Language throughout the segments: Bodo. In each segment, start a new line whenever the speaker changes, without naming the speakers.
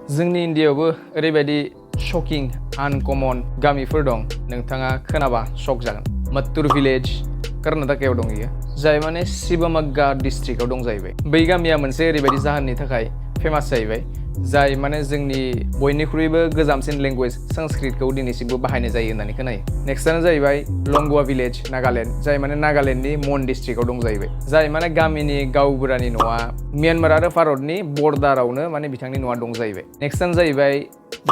जोंनि इन्डियायावबो ओरैबायदि शकिं आनकमन गामिफोर दं नोंथाङा खोनाबा शक जागोन। मत्तूर भिलेज कर्नाटकायाव दं इयो जाय माने शिवमोग्गा डिस्ट्रिक्टआव दं जाहैबाय। बै गामिया मोनसे ओरैबायदि जाहोननि थाखाय फेमास जाहैबाय जाय माने जोंनि बयनिख्रुइबो गोजामसिन लेंगुवेज संस्कृतखौ दिनैसिमबो बाहायनाय जायो होननानै खोनायो। नेक्स्टआनो जाहैबाय लंगुवा भिलेज नागालेण्ड जाय माने नागालेण्डनि मन डिस्ट्रिक्टआव दं जाहैबाय। जाय माने गामिनि गावबुरानि न'आ म्यानमार आरो भारतनि बर्डारावनो माने बिथांनि न'आ दं जाहैबाय। नेक्स्टआनो जाहैबाय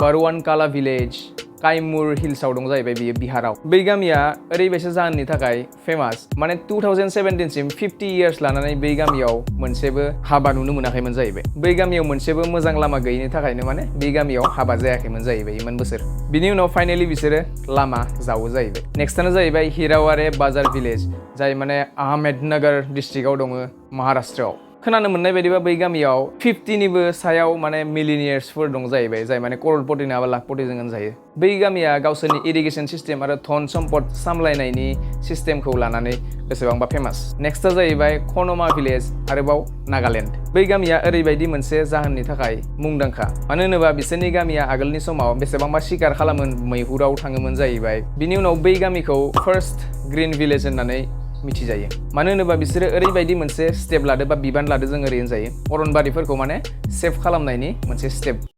बारवानकाला भिलेज काइमुर हिल्सआव दं जाहैबाय बियो बिहाराव। बै गामिया ओरैबायसा जाहोननि थाखाय फेमास माने 2017 सिम 50 इयार्स लानानै बै गामियाव मोनसेबो हाबा नुनो मोनाखैमोन जाहैबाय। बै गामियाव मोनसेबो मोजां लामा गैयिनि थाखायनो माने बै गामियाव हाबा जायाखैमोन जाहैबाय इमान बोसोर। बिनि उनाव फाइनाली बिसोरो लामा जावो जाहैबाय। नेक्स्टआनो जाहैबाय हिरावारे बाजार भिलेज जाय माने आहमेदनगर डिस्ट्रिक्टआव दङ महाराष्ट्रआव। खोनानो मोननाय बायदिबा बै गामियाव 50निबो सायाव माने मिलिनियार्सफोर दं जाहैबाय जाय माने करोड़पति नङाबा लाखपतिजों होनजायो। बै गामिया गावसोरनि इरिगेसन सिस्टेम आरो धन सम्पद सामलायनायनि सिस्टेमखौ लानानै बेसेबांबा फेमास। नेक्स्टआ जाहैबाय खनमा भिलेज आरोबाव नागालेण्ड। बै गामिया ओरैबायदि मोनसे जाहोननि थाखाय मुंदांखा मानो होनोबा बिसोरनि गामिया आगोलनि समाव बेसेबांबा शिकार खालामोन मैहुराव थाङोमोन जाहैबाय। बिनि उनाव बै गामिखौ फार्स्ट ग्रीन भिलेज होननानै मिथिजायो मानो होनोबा बिसोरो ओरैबायदि मोनसे स्टेप लादो बा बिबान लादो जों ओरै होनजायो अरनबारिफोरखौ माने सेभ खालामनायनि मोनसे स्टेप